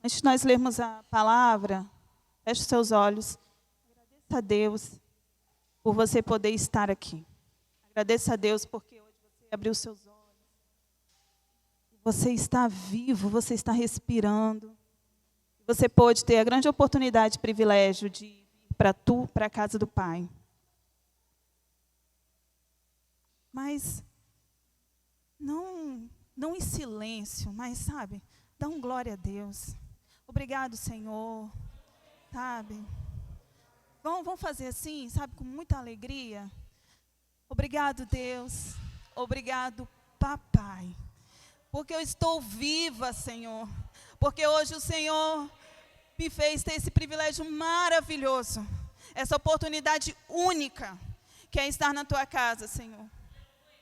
Antes de nós lermos a palavra, feche os seus olhos. Agradeça a Deus por você poder estar aqui. Agradeça a Deus porque hoje você abriu seus olhos. Você está vivo, você está respirando. Você pôde ter a grande oportunidade e privilégio de ir para a casa do Pai. Mas não em silêncio, mas, sabe, dá um glória a Deus. Obrigado, Senhor. Sabe? Vamos fazer assim, sabe, com muita alegria. Obrigado, Deus. Obrigado, Papai. Porque eu estou viva, Senhor. Porque hoje o Senhor me fez ter esse privilégio maravilhoso. Essa oportunidade única, que é estar na tua casa, Senhor.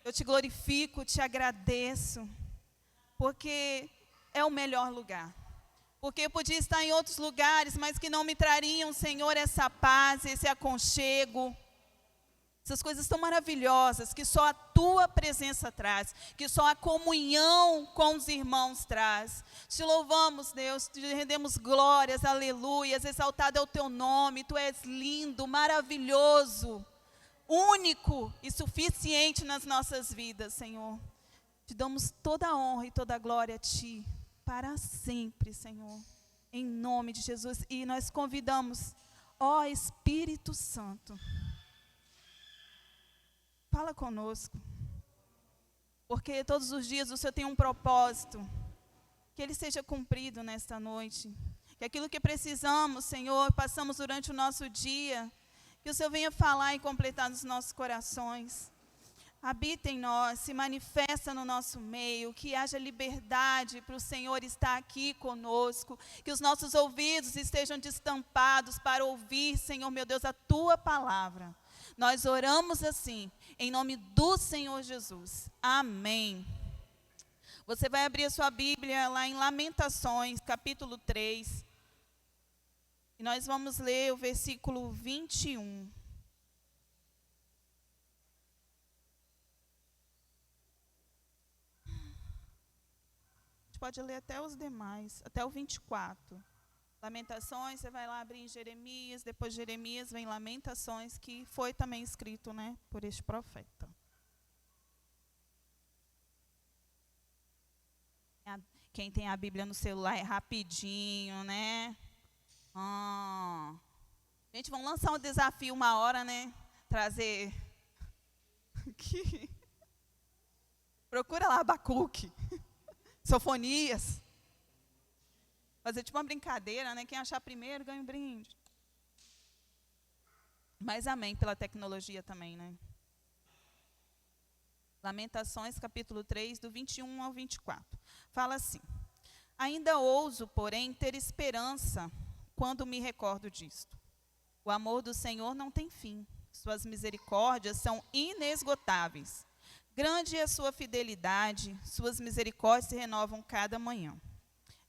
Eu te glorifico, te agradeço. Porque é o melhor lugar. Porque eu podia estar em outros lugares, mas que não me trariam, Senhor, essa paz, esse aconchego. Essas coisas tão maravilhosas que só a tua presença traz, que só a comunhão com os irmãos traz. Te louvamos, Deus, te rendemos glórias, aleluias, exaltado é o teu nome, tu és lindo, maravilhoso, único e suficiente nas nossas vidas, Senhor. Te damos toda a honra e toda a glória a ti, para sempre, Senhor, em nome de Jesus. E nós convidamos, ó Espírito Santo, fala conosco, porque todos os dias o Senhor tem um propósito, que ele seja cumprido nesta noite, que aquilo que precisamos, Senhor, passamos durante o nosso dia, que o Senhor venha falar e completar nos nossos corações. Habita em nós, se manifesta no nosso meio, que haja liberdade para o Senhor estar aqui conosco, que os nossos ouvidos estejam destampados para ouvir, Senhor meu Deus, a tua palavra. Nós oramos assim, em nome do Senhor Jesus. Amém. Você vai abrir a sua Bíblia lá em Lamentações, capítulo 3. E nós vamos ler o versículo 21. A gente pode ler até os demais, até o 24. Lamentações, você vai lá abrir em Jeremias, depois de Jeremias vem Lamentações, que foi também escrito, né, por este profeta. Quem tem a Bíblia no celular é rapidinho, né? Gente, vamos lançar um desafio uma hora, né? Trazer aqui. Procura lá Abacuque, Sofonias. Fazer tipo uma brincadeira, né? Quem achar primeiro ganha um brinde. Mas amém pela tecnologia também, né? Lamentações, capítulo 3, do 21 ao 24. Fala assim: ainda ouso, porém, ter esperança quando me recordo disto. O amor do Senhor não tem fim. Suas misericórdias são inesgotáveis. Grande é a sua fidelidade, suas misericórdias se renovam cada manhã.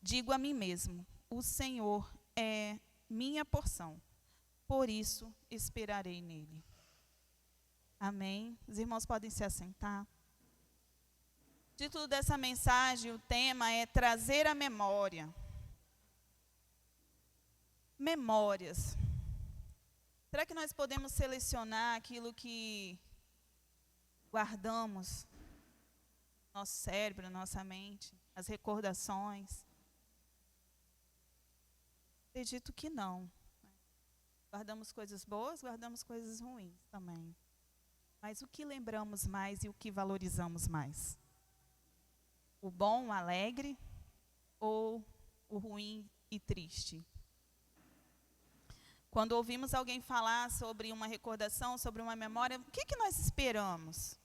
Digo a mim mesmo, o Senhor é minha porção, por isso esperarei nele. Amém. Os irmãos podem se assentar. O título dessa mensagem, o tema é trazer a memória. Memórias. Será que nós podemos selecionar aquilo que guardamos no nosso cérebro, na nossa mente, as recordações? Acredito que não. Guardamos coisas boas, guardamos coisas ruins também. Mas o que lembramos mais e o que valorizamos mais? O bom, alegre, ou o ruim e triste? Quando ouvimos alguém falar sobre uma recordação, sobre uma memória, o que nós esperamos?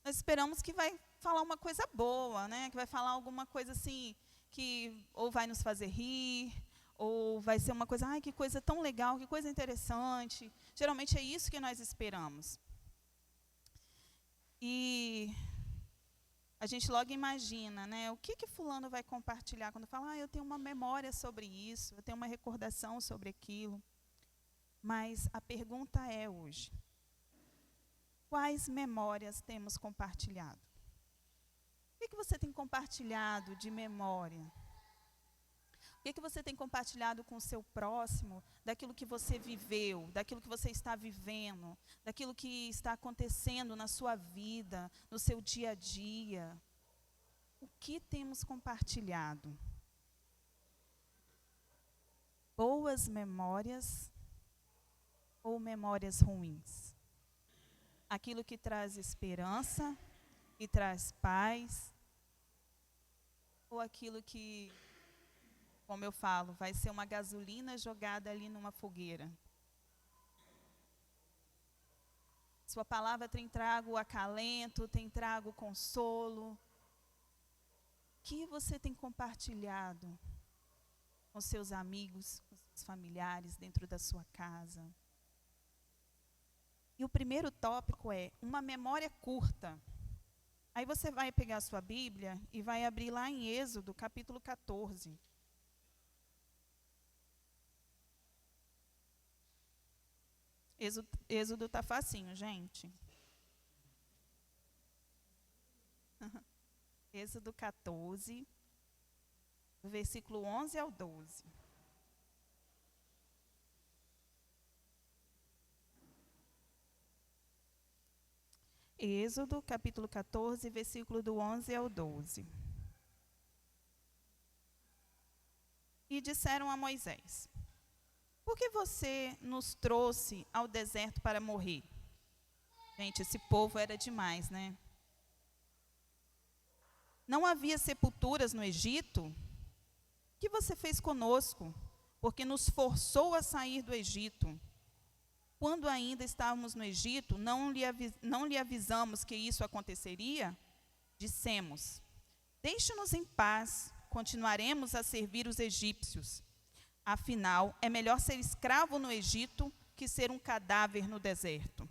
Nós esperamos que vai falar uma coisa boa, né? Que vai falar alguma coisa assim, que ou vai nos fazer rir, ou vai ser uma coisa, ai, que coisa tão legal, que coisa interessante. Geralmente é isso que nós esperamos. E a gente logo imagina, né? O que fulano vai compartilhar quando fala, eu tenho uma memória sobre isso, eu tenho uma recordação sobre aquilo. Mas a pergunta é hoje, quais memórias temos compartilhado? O que você tem compartilhado de memória? O que você tem compartilhado com o seu próximo daquilo que você viveu, daquilo que você está vivendo, daquilo que está acontecendo na sua vida, no seu dia a dia? O que temos compartilhado? Boas memórias ou memórias ruins? Aquilo que traz esperança e traz paz, ou aquilo que, como eu falo, vai ser uma gasolina jogada ali numa fogueira? Sua palavra tem trago acalento, tem trago consolo. O que você tem compartilhado com seus amigos, com seus familiares, dentro da sua casa? E o primeiro tópico é uma memória curta. Aí você vai pegar a sua Bíblia e vai abrir lá em Êxodo, capítulo 14. Êxodo está facinho, gente. Êxodo 14, do versículo 11 ao 12. Êxodo, capítulo 14, versículo do 11 ao 12. E disseram a Moisés: por que você nos trouxe ao deserto para morrer? Gente, esse povo era demais, né? Não havia sepulturas no Egito? O que você fez conosco? Porque nos forçou a sair do Egito. Quando ainda estávamos no Egito, não lhe avisamos que isso aconteceria? Dissemos: deixe-nos em paz, continuaremos a servir os egípcios. Afinal, é melhor ser escravo no Egito que ser um cadáver no deserto.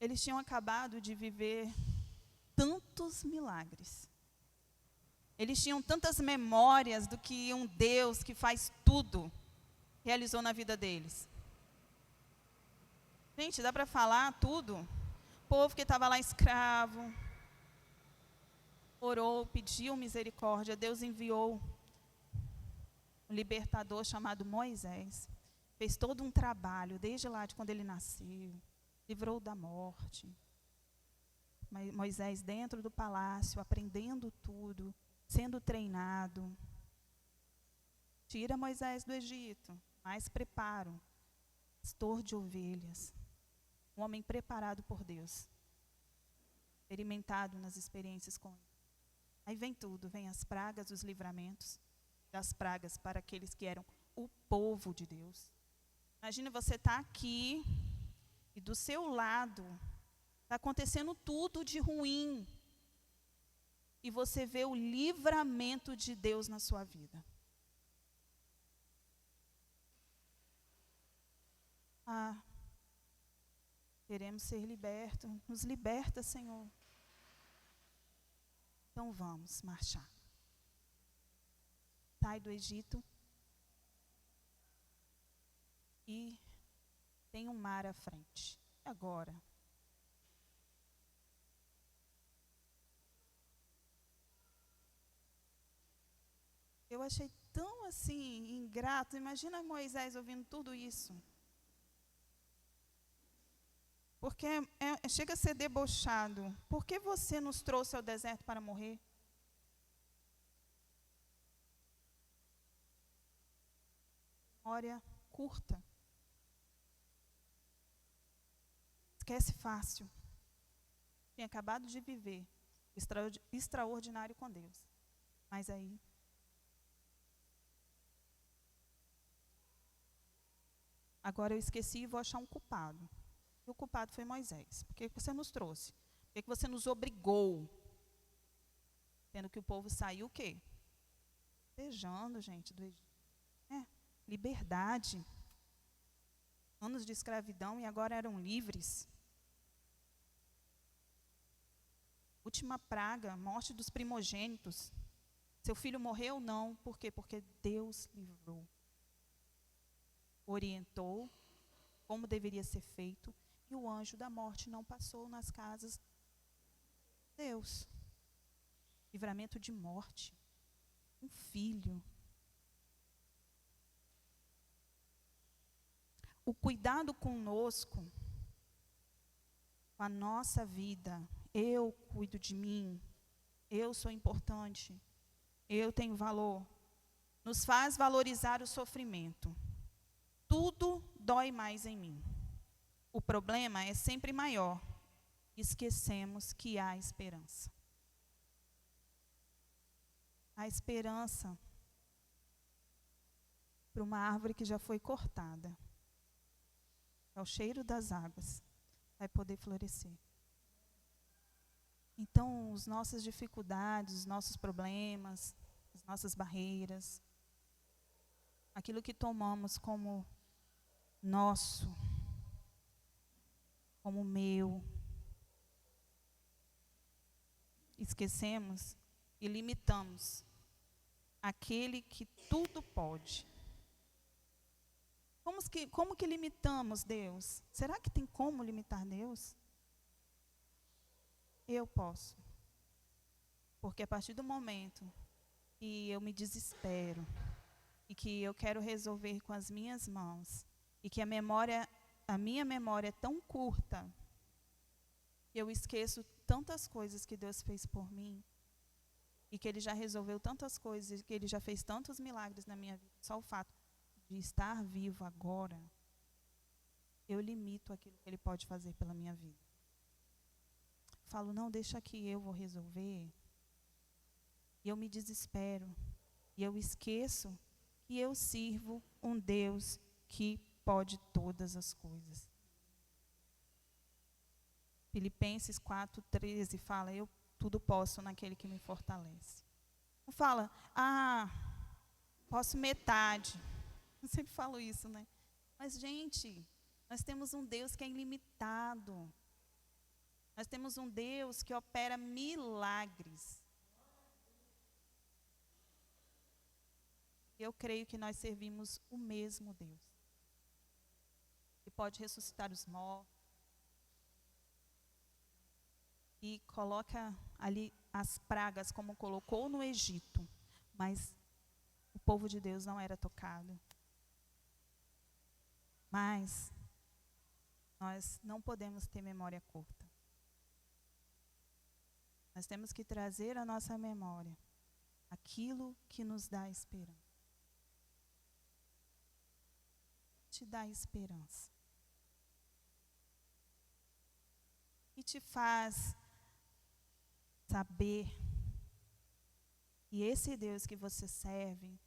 Eles tinham acabado de viver tantos milagres. Eles tinham tantas memórias do que um Deus que faz tudo realizou na vida deles. Gente, dá para falar tudo? O povo que estava lá escravo, orou, pediu misericórdia, Deus enviou um libertador chamado Moisés. Fez todo um trabalho, desde lá de quando ele nasceu, livrou da morte. Moisés dentro do palácio, aprendendo tudo, sendo treinado. Tira Moisés do Egito, mais preparo, pastor de ovelhas, um homem preparado por Deus, experimentado nas experiências com ele. Aí vem tudo, vem as pragas, os livramentos das pragas para aqueles que eram o povo de Deus. Imagina você estar aqui e do seu lado está acontecendo tudo de ruim e você vê o livramento de Deus na sua vida. Queremos ser libertos. Nos liberta, Senhor. Então vamos marchar. Sai do Egito e tem um mar à frente. E agora? Eu achei tão assim, ingrato. Imagina Moisés ouvindo tudo isso. Porque chega a ser debochado. Por que você nos trouxe ao deserto para morrer? Memória curta. Esquece fácil. Tinha acabado de viver extraordinário com Deus. Mas aí agora eu esqueci e vou achar um culpado. E o culpado foi Moisés. Por que você nos trouxe? Por que você nos obrigou? Sendo que o povo saiu o quê? Desejando, gente, do Egito. Liberdade. Anos de escravidão e agora eram livres. Última praga, morte dos primogênitos. Seu filho morreu? Não. Por quê? Porque Deus livrou. Orientou como deveria ser feito. E o anjo da morte não passou nas casas de Deus. livramento de morte, um filho. O cuidado conosco, com a nossa vida, eu cuido de mim, eu sou importante, eu tenho valor, nos faz valorizar o sofrimento. Tudo dói mais em mim. O problema é sempre maior. Esquecemos que há esperança. Há esperança para uma árvore que já foi cortada. Ao cheiro das águas, vai poder florescer. Então, as nossas dificuldades, os nossos problemas, as nossas barreiras, aquilo que tomamos como nosso, como meu, esquecemos e limitamos aquele que tudo pode. Como que limitamos Deus? Será que tem como limitar Deus? Eu posso. Porque a partir do momento que eu me desespero e que eu quero resolver com as minhas mãos e que a minha memória é tão curta, eu esqueço tantas coisas que Deus fez por mim e que Ele já resolveu tantas coisas, que Ele já fez tantos milagres na minha vida. Só o fato de estar vivo agora, eu limito aquilo que Ele pode fazer pela minha vida. Falo, não, deixa que eu vou resolver. E eu me desespero. E eu esqueço que eu sirvo um Deus que pode todas as coisas. Filipenses 4:13 fala, eu tudo posso naquele que me fortalece. Não fala, posso metade. Eu sempre falo isso, né? Mas, gente, nós temos um Deus que é ilimitado. Nós temos um Deus que opera milagres. Eu creio que nós servimos o mesmo Deus. Que pode ressuscitar os mortos. E coloca ali as pragas como colocou no Egito. Mas o povo de Deus não era tocado. Mas nós não podemos ter memória curta. Nós temos que trazer à nossa memória aquilo que nos dá esperança. Te dá esperança. E te faz saber que esse Deus que você serve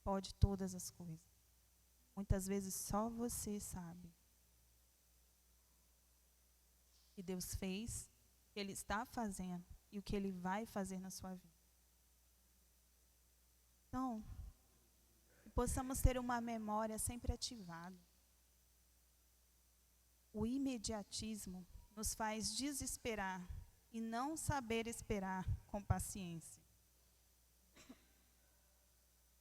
pode todas as coisas. Muitas vezes só você sabe. O que Deus fez, o que Ele está fazendo e o que Ele vai fazer na sua vida. Então, que possamos ter uma memória sempre ativada. O imediatismo nos faz desesperar e não saber esperar com paciência.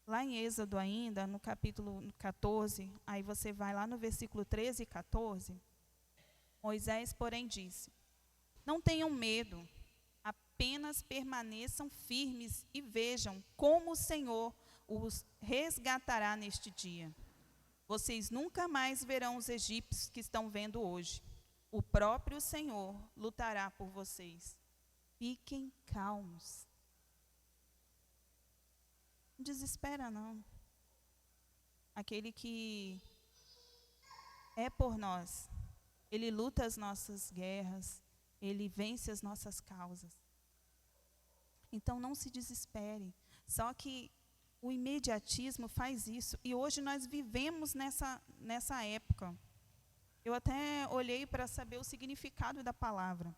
Lá em Êxodo ainda, no capítulo 14, aí você vai lá no versículo 13 e 14, Moisés, porém, disse, não tenham medo, apenas permaneçam firmes e vejam como o Senhor os resgatará neste dia. Vocês nunca mais verão os egípcios que estão vendo hoje. O próprio Senhor lutará por vocês. Fiquem calmos. Não desespera, não. Aquele que é por nós, Ele luta as nossas guerras, Ele vence as nossas causas. Então não se desespere. Só que o imediatismo faz isso. E hoje nós vivemos nessa época. Eu até olhei para saber o significado da palavra.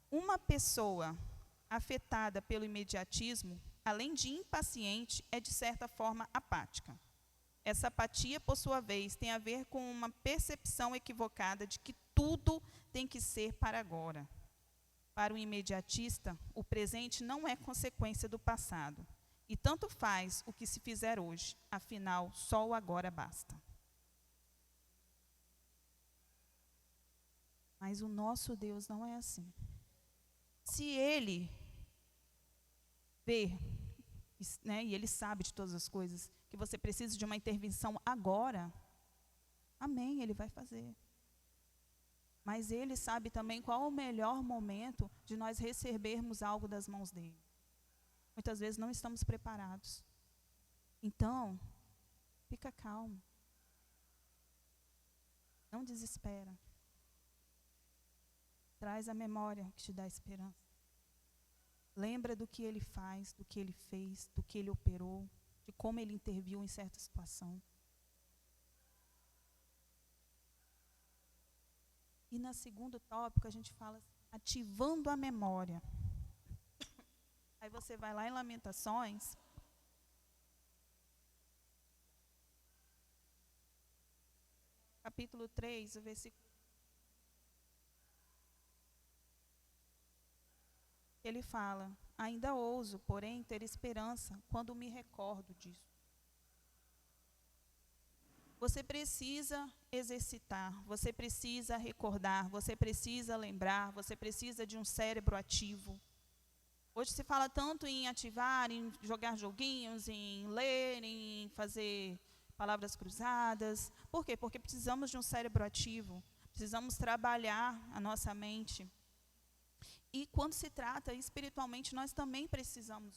Uma pessoa afetada pelo imediatismo, além de impaciente, é de certa forma apática. Essa apatia, por sua vez, tem a ver com uma percepção equivocada de que tudo tem que ser para agora. Para o imediatista, o presente não é consequência do passado. E tanto faz o que se fizer hoje, afinal, só o agora basta. Mas o nosso Deus não é assim. Se Ele vê, né, e Ele sabe de todas as coisas, que você precisa de uma intervenção agora, amém, Ele vai fazer. Mas Ele sabe também qual o melhor momento de nós recebermos algo das mãos dEle. Muitas vezes não estamos preparados. Então, fica calmo. Não desespera. Traz a memória que te dá esperança. Lembra do que Ele faz, do que Ele fez, do que Ele operou, de como Ele interviu em certa situação. E no segundo tópico a gente fala ativando a memória. Aí você vai lá em Lamentações. Capítulo 3, o versículo. Ele fala: ainda ouso, porém, ter esperança quando me recordo disso. Você precisa exercitar, você precisa recordar, você precisa lembrar, você precisa de um cérebro ativo. Hoje se fala tanto em ativar, em jogar joguinhos, em ler, em fazer palavras cruzadas. Por quê? Porque precisamos de um cérebro ativo, precisamos trabalhar a nossa mente. E quando se trata espiritualmente, nós também precisamos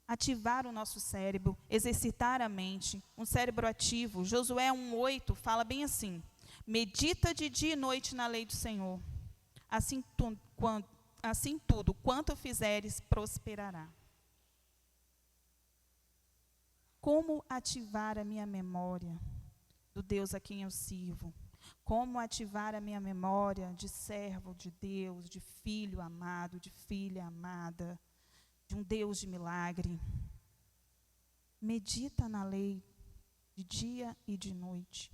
ativar o nosso cérebro, exercitar a mente, um cérebro ativo. Josué 1:8 fala bem assim: medita de dia e noite na lei do Senhor, assim tudo quanto fizeres prosperará. Como ativar a minha memória do Deus a quem eu sirvo? Como ativar a minha memória de servo de Deus, de filho amado, de filha amada, de um Deus de milagre? Medita na lei de dia e de noite.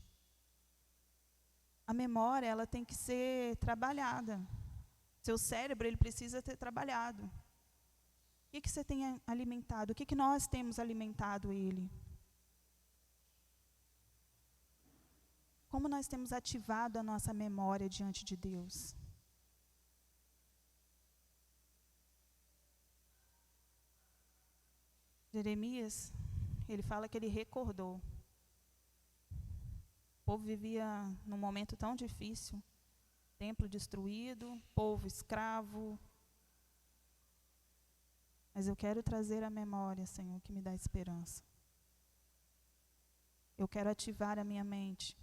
A memória, ela tem que ser trabalhada. Seu cérebro, ele precisa ser trabalhado. O que você tem alimentado? O que nós temos alimentado ele? Como nós temos ativado a nossa memória diante de Deus? Jeremias, ele fala que ele recordou. O povo vivia num momento tão difícil. Templo destruído, povo escravo. Mas eu quero trazer a memória, Senhor, que me dá esperança. Eu quero ativar a minha mente.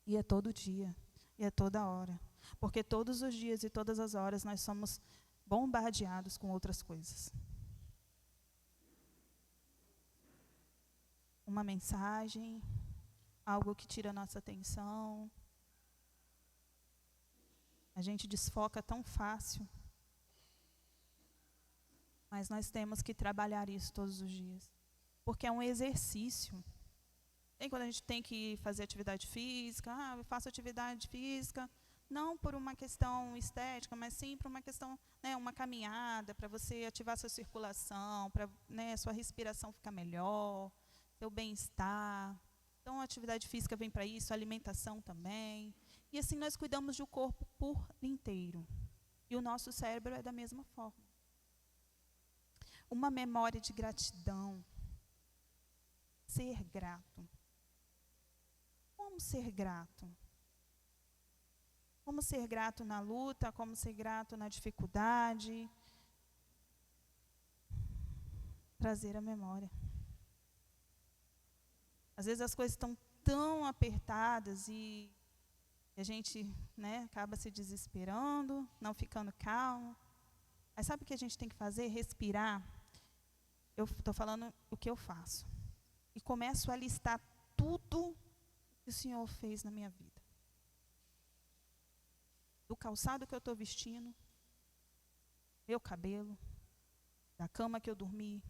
E é todo dia, e é toda hora. Porque todos os dias e todas as horas nós somos bombardeados com outras coisas. Uma mensagem, algo que tira a nossa atenção. A gente desfoca tão fácil. Mas nós temos que trabalhar isso todos os dias. Porque é um exercício. Tem quando a gente tem que fazer atividade física, eu faço atividade física, não por uma questão estética, mas sim por uma questão, né, uma caminhada, para você ativar sua circulação, para, né, sua respiração ficar melhor, seu bem-estar. Então, a atividade física vem para isso, a alimentação também. E assim nós cuidamos do corpo por inteiro. E o nosso cérebro é da mesma forma. Uma memória de gratidão. Ser grato. Como ser grato? Como ser grato na luta, como ser grato na dificuldade. Trazer a memória. Às vezes as coisas estão tão apertadas e a gente, né, acaba se desesperando, não ficando calmo. Mas sabe o que a gente tem que fazer? Respirar. Eu estou falando o que eu faço. E começo a listar tudo que o Senhor fez na minha vida. Do calçado que eu estou vestindo, meu cabelo, da cama que eu dormi.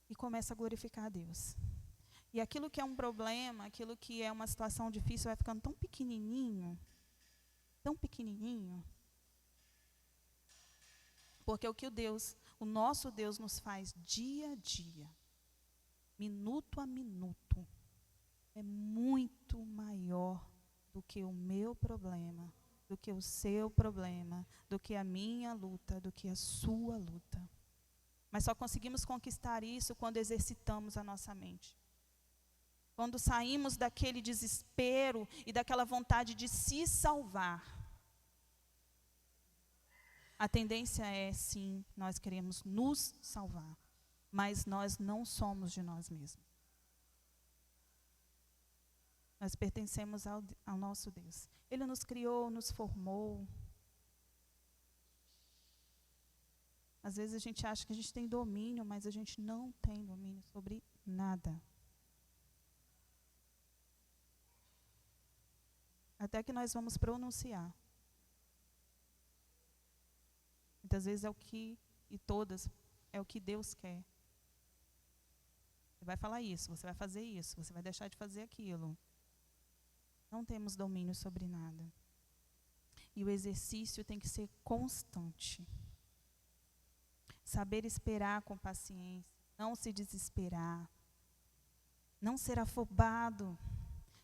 E começo a glorificar a Deus. E aquilo que é um problema, aquilo que é uma situação difícil, vai ficando tão pequenininho. Porque o nosso Deus nos faz dia a dia, minuto a minuto, é muito maior do que o meu problema, do que o seu problema, do que a minha luta, do que a sua luta. Mas só conseguimos conquistar isso quando exercitamos a nossa mente. Quando saímos daquele desespero e daquela vontade de se salvar. A tendência é, sim, nós queremos nos salvar, mas nós não somos de nós mesmos. Nós pertencemos ao nosso Deus. Ele nos criou, nos formou. Às vezes a gente acha que a gente tem domínio, mas a gente não tem domínio sobre nada. Até que nós vamos pronunciar. Muitas vezes é o que, e todas, é o que Deus quer. Você vai falar isso, você vai fazer isso, você vai deixar de fazer aquilo. Não temos domínio sobre nada. E o exercício tem que ser constante. Saber esperar com paciência, não se desesperar, não ser afobado.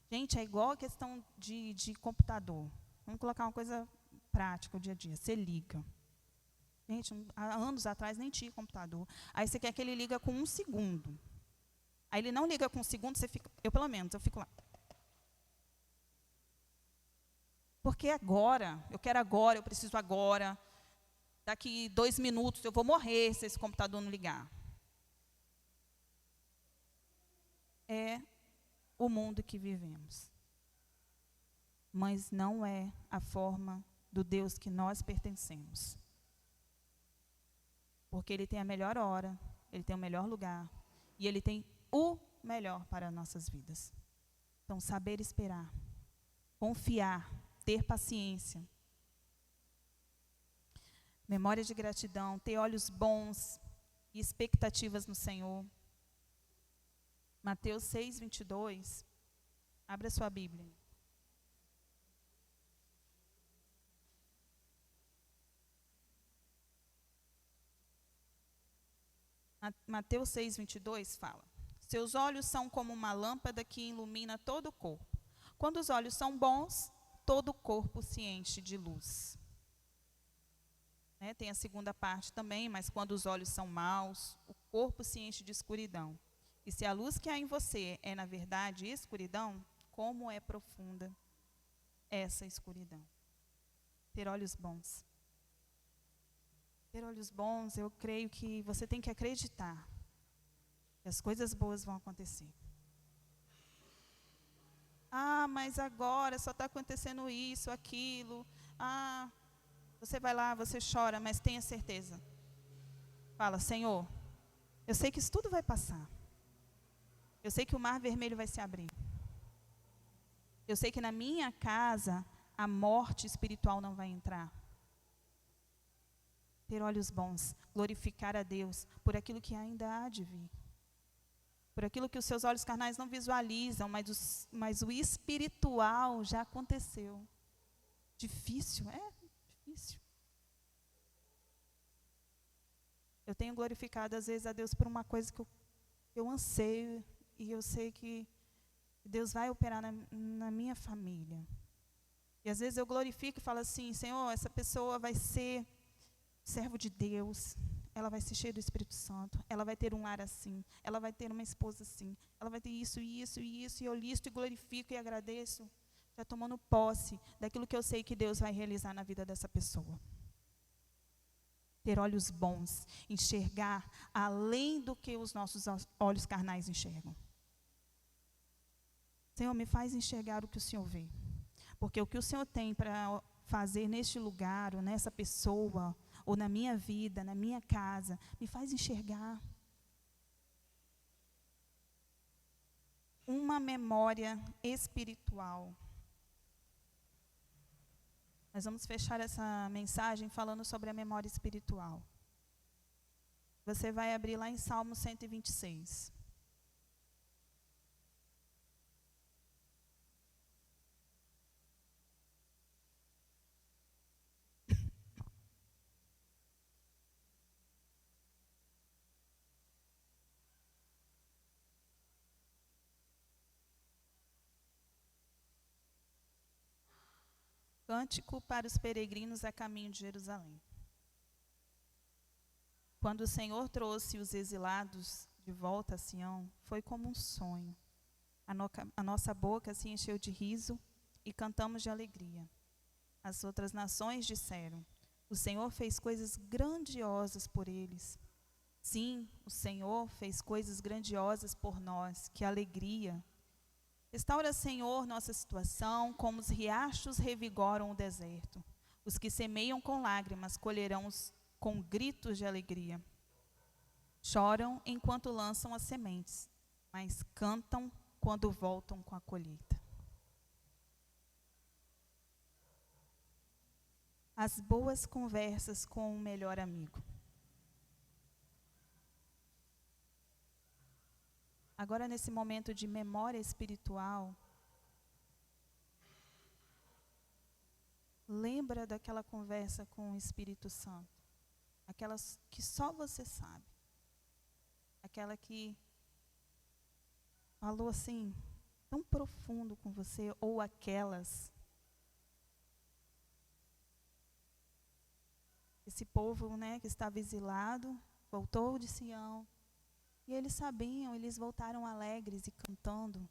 Gente, é igual a questão de computador. Vamos colocar uma coisa prática, o dia a dia. Você liga. Gente, há anos atrás nem tinha computador. Aí você quer que ele liga com 1 segundo. Aí ele não liga com 1 segundo, você fica, eu pelo menos, eu fico lá. Porque agora, eu quero agora, eu preciso agora. Daqui 2 minutos eu vou morrer se esse computador não ligar. É o mundo que vivemos. Mas não é a forma do Deus que nós pertencemos. Porque Ele tem a melhor hora, Ele tem o melhor lugar, e Ele tem o melhor para nossas vidas. Então, saber esperar, confiar, ter paciência, memória de gratidão, ter olhos bons e expectativas no Senhor. Mateus 6, 22. Abra sua Bíblia. Mateus 6, 22 fala: seus olhos são como uma lâmpada que ilumina todo o corpo. Quando os olhos são bons, todo o corpo se enche de luz. Tem a segunda parte também, mas quando os olhos são maus, o corpo se enche de escuridão. E se a luz que há em você é, na verdade, escuridão, como é profunda essa escuridão? Ter olhos bons. Ter olhos bons, eu creio que você tem que acreditar que as coisas boas vão acontecer. Ah, mas agora só está acontecendo isso, aquilo. Ah, você vai lá, você chora, mas tenha certeza. Fala, Senhor, eu sei que isso tudo vai passar. Eu sei que o mar vermelho vai se abrir. Eu sei que na minha casa a morte espiritual não vai entrar. Ter olhos bons, glorificar a Deus por aquilo que ainda há de vir. Por aquilo que os seus olhos carnais não visualizam, mas o espiritual já aconteceu. Difícil, difícil. Eu tenho glorificado às vezes a Deus por uma coisa que eu anseio, e eu sei que Deus vai operar na minha família. E às vezes eu glorifico e falo assim, Senhor, essa pessoa vai ser servo de Deus, ela vai ser cheia do Espírito Santo, ela vai ter um lar assim, ela vai ter uma esposa assim, ela vai ter isso, isso e isso, e eu listo e glorifico e agradeço, já tomando posse daquilo que eu sei que Deus vai realizar na vida dessa pessoa. Ter olhos bons, enxergar além do que os nossos olhos carnais enxergam. Senhor, me faz enxergar o que o Senhor vê, porque o que o Senhor tem para fazer neste lugar, ou nessa pessoa, ou na minha vida, na minha casa, me faz enxergar. Uma memória espiritual. Nós vamos fechar essa mensagem falando sobre a memória espiritual. Você vai abrir lá em Salmo 126. Cântico para os peregrinos a caminho de Jerusalém. Quando o Senhor trouxe os exilados de volta a Sião, foi como um sonho. A nossa boca se encheu de riso e cantamos de alegria. As outras nações disseram: o Senhor fez coisas grandiosas por eles. Sim, o Senhor fez coisas grandiosas por nós. Que alegria! Restaura, Senhor, nossa situação, como os riachos revigoram o deserto. Os que semeiam com lágrimas colherão com gritos de alegria. Choram enquanto lançam as sementes, mas cantam quando voltam com a colheita. As boas conversas com o melhor amigo. Agora, nesse momento de memória espiritual, lembra daquela conversa com o Espírito Santo. Aquelas que só você sabe. Aquela que falou assim, tão profundo com você, ou aquelas. Esse povo, né, que estava exilado, voltou de Sião. E eles sabiam, eles voltaram alegres e cantando.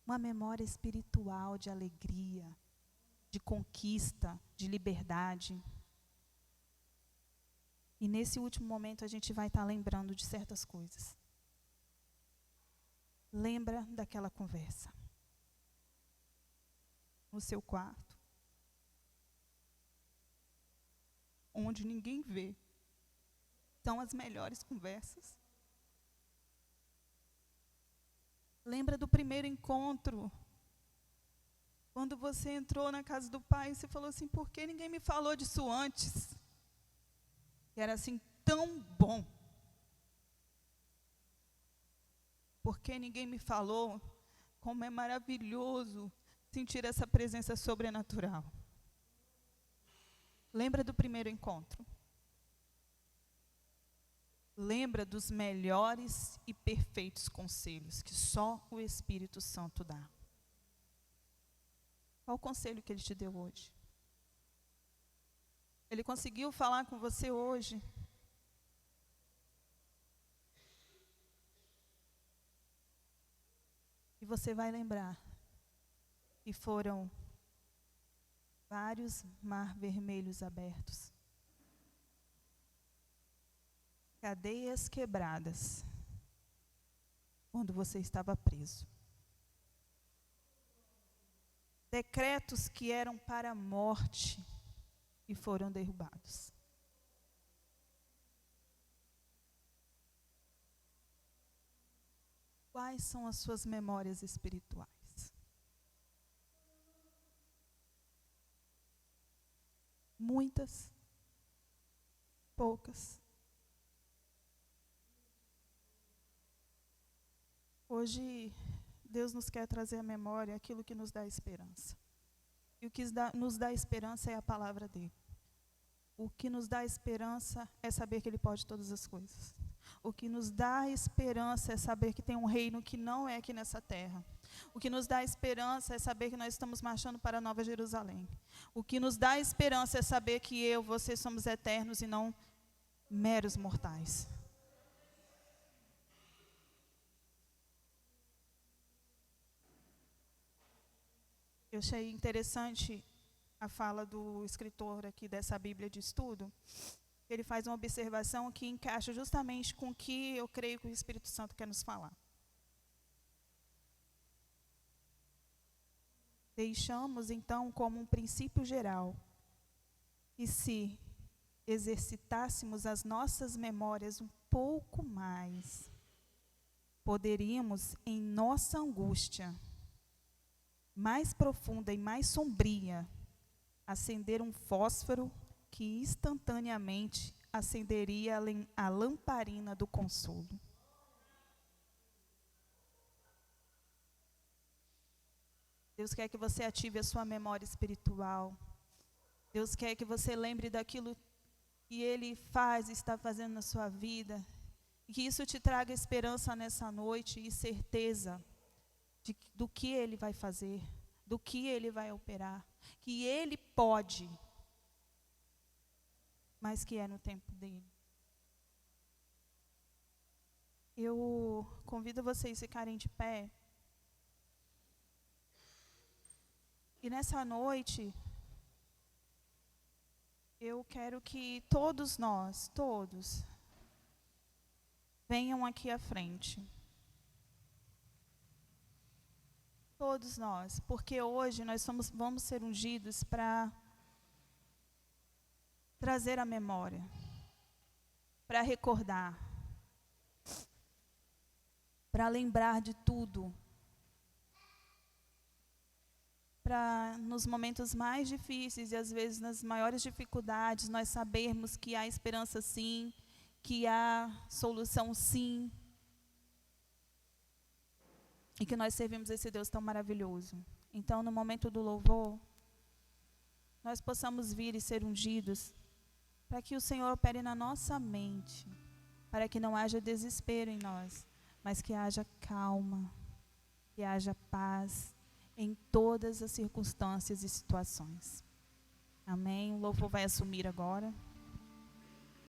Uma memória espiritual de alegria, de conquista, de liberdade. E nesse último momento a gente vai estar lembrando de certas coisas. Lembra daquela conversa. No seu quarto. Onde ninguém vê. São as melhores conversas. Lembra do primeiro encontro. Quando você entrou na casa do pai, você falou assim: por que ninguém me falou disso antes? E era assim tão bom. Por que ninguém me falou como é maravilhoso sentir essa presença sobrenatural? Lembra do primeiro encontro? Lembra dos melhores e perfeitos conselhos que só o Espírito Santo dá. Qual o conselho que ele te deu hoje? Ele conseguiu falar com você hoje? E você vai lembrar que foram vários mar vermelhos abertos. Cadeias quebradas, quando você estava preso. Decretos que eram para a morte e foram derrubados. Quais são as suas memórias espirituais? Muitas? Poucas? Hoje, Deus nos quer trazer à memória aquilo que nos dá esperança. E o que nos dá esperança é a palavra dele. O que nos dá esperança é saber que ele pode todas as coisas. O que nos dá esperança é saber que tem um reino que não é aqui nessa terra. O que nos dá esperança é saber que nós estamos marchando para a Nova Jerusalém. O que nos dá esperança é saber que eu, você somos eternos e não meros mortais. Eu achei interessante a fala do escritor aqui dessa Bíblia de estudo. Ele faz uma observação que encaixa justamente com o que eu creio que o Espírito Santo quer nos falar. Deixamos, então, como um princípio geral, que se exercitássemos as nossas memórias um pouco mais, poderíamos, em nossa angústia mais profunda e mais sombria, acender um fósforo que instantaneamente acenderia a lamparina do consolo. Deus quer que você ative a sua memória espiritual. Deus quer que você lembre daquilo que Ele faz e está fazendo na sua vida. E que isso te traga esperança nessa noite e certeza do que Ele vai fazer, do que Ele vai operar, que Ele pode, mas que é no tempo dEle. Eu convido vocês a ficarem de pé. E nessa noite, eu quero que todos nós, todos, venham aqui à frente. Todos nós, porque hoje nós vamos ser ungidos para trazer a memória, para recordar, para lembrar de tudo, para nos momentos mais difíceis e às vezes nas maiores dificuldades nós sabermos que há esperança sim, que há solução sim, e que nós servimos esse Deus tão maravilhoso. Então, no momento do louvor, nós possamos vir e ser ungidos, para que o Senhor opere na nossa mente, para que não haja desespero em nós, mas que haja calma, que haja paz em todas as circunstâncias e situações. Amém? O louvor vai assumir agora.